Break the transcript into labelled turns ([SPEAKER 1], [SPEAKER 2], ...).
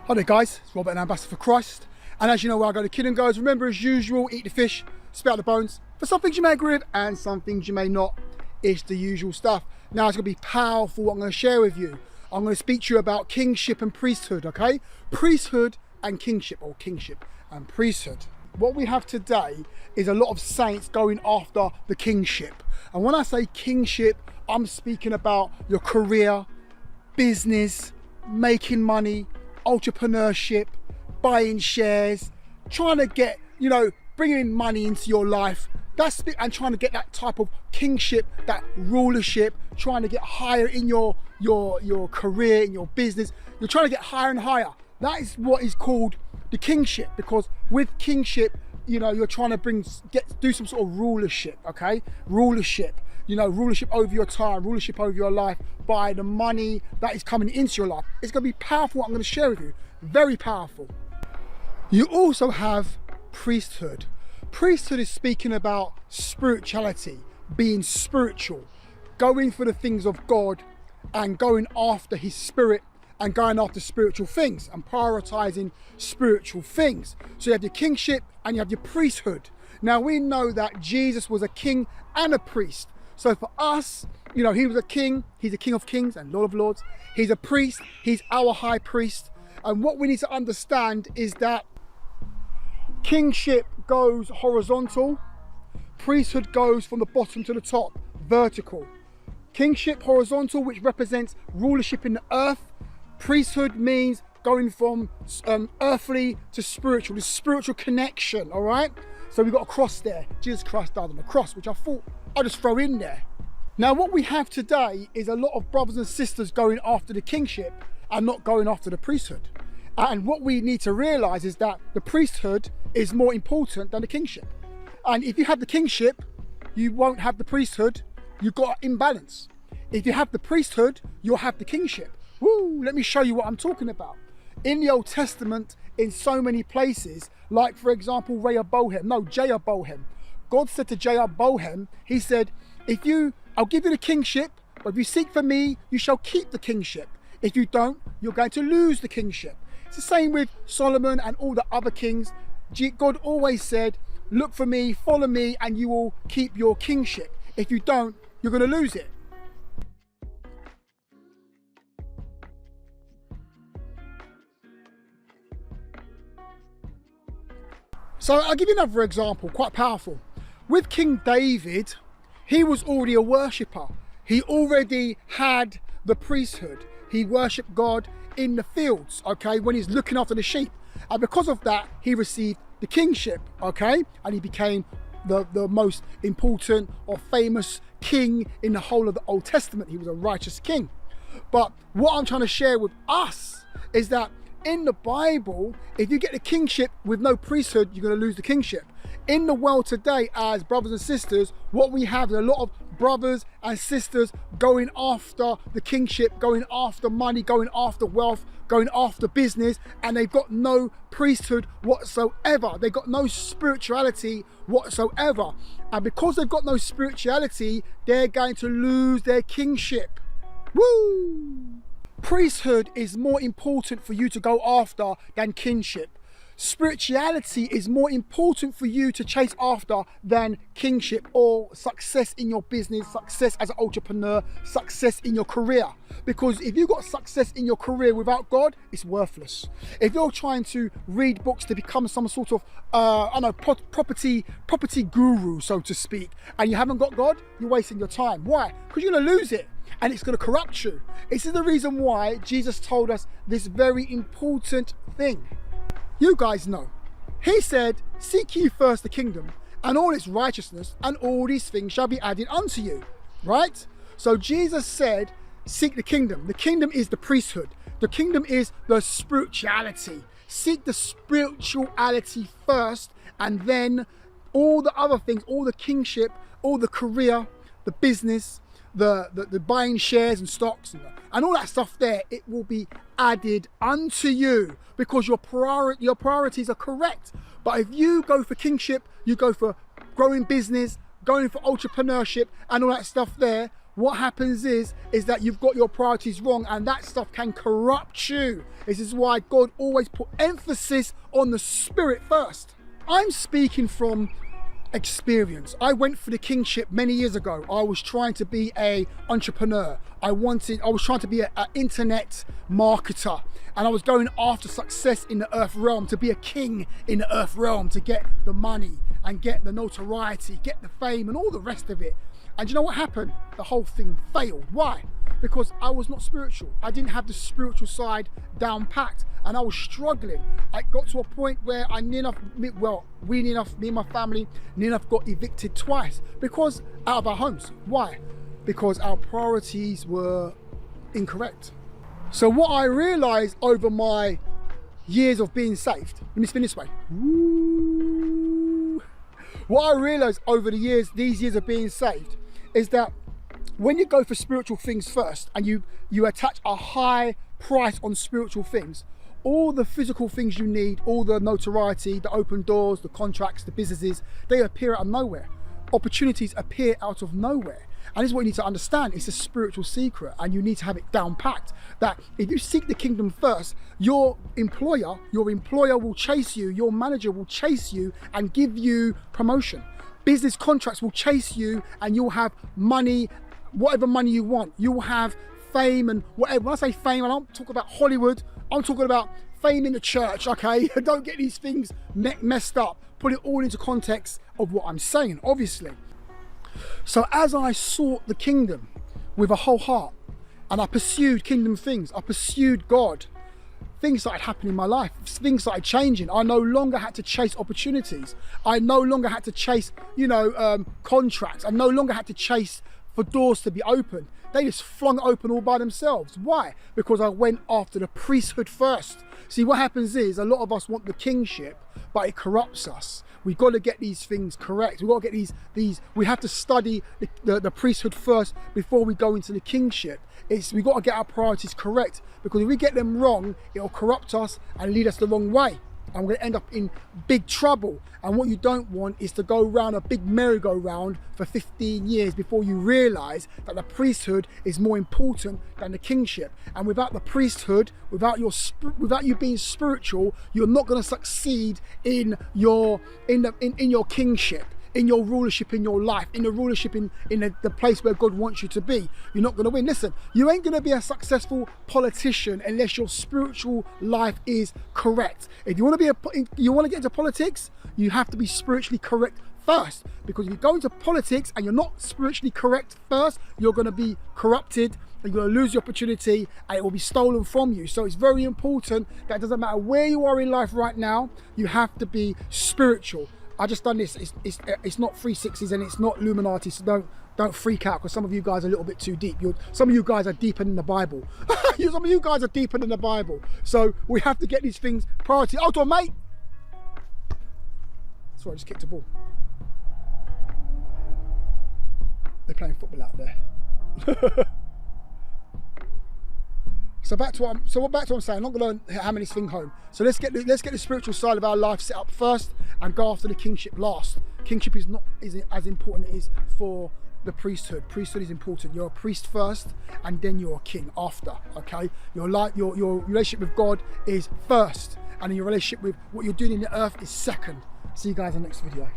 [SPEAKER 1] Hi there guys, it's Robert, an ambassador for Christ. And as you know where I go, the kingdom goes. Remember, as usual, eat the fish, spit out the bones. For some things you may agree with and some things you may not. It's the usual stuff. Now it's going to be powerful what I'm going to share with you. I'm going to speak to you about kingship and priesthood, okay? Priesthood and kingship, or kingship and priesthood. What we have today is a lot of saints going after the kingship. And when I say kingship, I'm speaking about your career, business, making money, entrepreneurship, buying shares, trying to get, bringing money into your life. And trying to get that type of kingship, that rulership, trying to get higher in your career, in your business. You're trying to get higher and higher. That is what is called the kingship, because with kingship, you're trying to do some sort of rulership, okay? Rulership, rulership over your time, rulership over your life by the money that is coming into your life. It's going to be powerful what I'm going to share with you. Very powerful. You also have priesthood. Priesthood is speaking about spirituality, being spiritual, going for the things of God and going after his spirit and going after spiritual things and prioritizing spiritual things. So you have your kingship and you have your priesthood. Now we know that Jesus was a king and a priest. So for us, he was a king. He's a king of kings and Lord of lords. He's a priest. He's our high priest. And what we need to understand is that kingship goes horizontal, priesthood goes from the bottom to the top, vertical. Kingship horizontal, which represents rulership in the earth. Priesthood means going from earthly to spiritual, the spiritual connection, all right? So we've got a cross there. Jesus Christ died on the cross, which I thought I'll just throw in there. Now what we have today is a lot of brothers and sisters going after the kingship and not going after the priesthood. And what we need to realize is that the priesthood is more important than the kingship. And if you have the kingship, you won't have the priesthood. You've got imbalance. If you have the priesthood, you'll have the kingship. Woo, let me show you what I'm talking about. In the Old Testament, in so many places, like for example, Jeroboam. God said to Jeroboam, he said, I'll give you the kingship, but if you seek for me, you shall keep the kingship. If you don't, you're going to lose the kingship. It's the same with Solomon and all the other kings. God always said, look for me, follow me, and you will keep your kingship. If you don't, you're going to lose it. So I'll give you another example, quite powerful. With King David, he was already a worshipper. He already had the priesthood. He worshipped God in the fields, okay, when he's looking after the sheep. And because of that, he received the kingship, okay? And he became the most important or famous king in the whole of the Old Testament. He was a righteous king. But what I'm trying to share with us is that in the Bible, if you get the kingship with no priesthood, you're going to lose the kingship. In the world today, as brothers and sisters, what we have is a lot of brothers and sisters going after the kingship, going after money, going after wealth, going after business, and they've got no priesthood whatsoever. They've got no spirituality whatsoever. And because they've got no spirituality, they're going to lose their kingship. Woo! Priesthood is more important for you to go after than kingship. Spirituality is more important for you to chase after than kingship or success in your business, success as an entrepreneur, success in your career. Because if you've got success in your career without God, it's worthless. If you're trying to read books to become some sort of, property guru, so to speak, and you haven't got God, you're wasting your time. Why? Because you're going to lose it. And it's going to corrupt you. This is the reason why Jesus told us this very important thing. You guys know. He said, seek ye first the kingdom and all its righteousness, and all these things shall be added unto you. Right? So Jesus said, seek the kingdom. The kingdom is the priesthood. The kingdom is the spirituality. Seek the spirituality first, and then all the other things, all the kingship, all the career, the business, the buying shares and stocks and all that stuff there, it will be added unto you, because your priorities are correct. But if you go for kingship, you go for growing business, going for entrepreneurship and all that stuff there, what happens is that you've got your priorities wrong, and that stuff can corrupt you. This is why God always put emphasis on the spirit first. I'm speaking from experience. I went for the kingship many years ago. I was trying to be an entrepreneur. I was trying to be an internet marketer, and I was going after success in the earth realm, to be a king in the earth realm, to get the money and get the notoriety, get the fame and all the rest of it. And you know what happened? The whole thing failed. Why? Because I was not spiritual. I didn't have the spiritual side down packed, and I was struggling. I got to a point where me and my family, near enough got evicted twice because out of our homes. Why? Because our priorities were incorrect. So what I realized over my years of being saved, let me spin this way. Woo. What I realized over these years of being saved, is that when you go for spiritual things first and you attach a high price on spiritual things, all the physical things you need, all the notoriety, the open doors, the contracts, the businesses, they appear out of nowhere. Opportunities appear out of nowhere. And this is what you need to understand. It's a spiritual secret, and you need to have it down packed, that if you seek the kingdom first, your employer will chase you, your manager will chase you and give you promotion. Business contracts will chase you, and you'll have money, whatever money you want. You'll have fame and whatever. When I say fame, I don't talk about Hollywood. I'm talking about fame in the church, okay? Don't get these things messed up. Put it all into context of what I'm saying, obviously. So as I sought the kingdom with a whole heart, and I pursued kingdom things, I pursued God, things started happening in my life, things started changing. I no longer had to chase opportunities. I no longer had to chase, contracts. I no longer had to chase for doors to be opened. They just flung it open all by themselves. Why? Because I went after the priesthood first. See, what happens is a lot of us want the kingship, but it corrupts us. We've got to get these things correct. We've got to get we have to study the priesthood first before we go into the kingship. We've got to get our priorities correct, because if we get them wrong, it'll corrupt us and lead us the wrong way. And we're going to end up in big trouble. And what you don't want is to go round a big merry-go-round for 15 years before you realise that the priesthood is more important than the kingship. And without the priesthood, without you being spiritual, you're not going to succeed in your kingship, in your rulership in your life, in the rulership in the place where God wants you to be. You're not going to win. Listen, you ain't going to be a successful politician unless your spiritual life is correct. If you want to get into politics, you have to be spiritually correct first, because if you go into politics and you're not spiritually correct first, you're going to be corrupted, and you're going to lose the opportunity, and it will be stolen from you. So it's very important that it doesn't matter where you are in life right now, you have to be spiritual. I just done this. It's not 360s and it's not Illuminati, so don't freak out, because some of you guys are a little bit too deep. Some of you guys are deeper than the Bible. Some of you guys are deeper than the Bible. So we have to get these things priority. Hold on, mate. Sorry, I just kicked a ball. They're playing football out there. So back to what I'm saying. I'm not going to hammer this thing home. So let's get the spiritual side of our life set up first, and go after the kingship last. Kingship is not as important as it is for the priesthood. Priesthood is important. You're a priest first, and then you're a king after. Okay, your relationship with God is first, and your relationship with what you're doing in the earth is second. See you guys in the next video.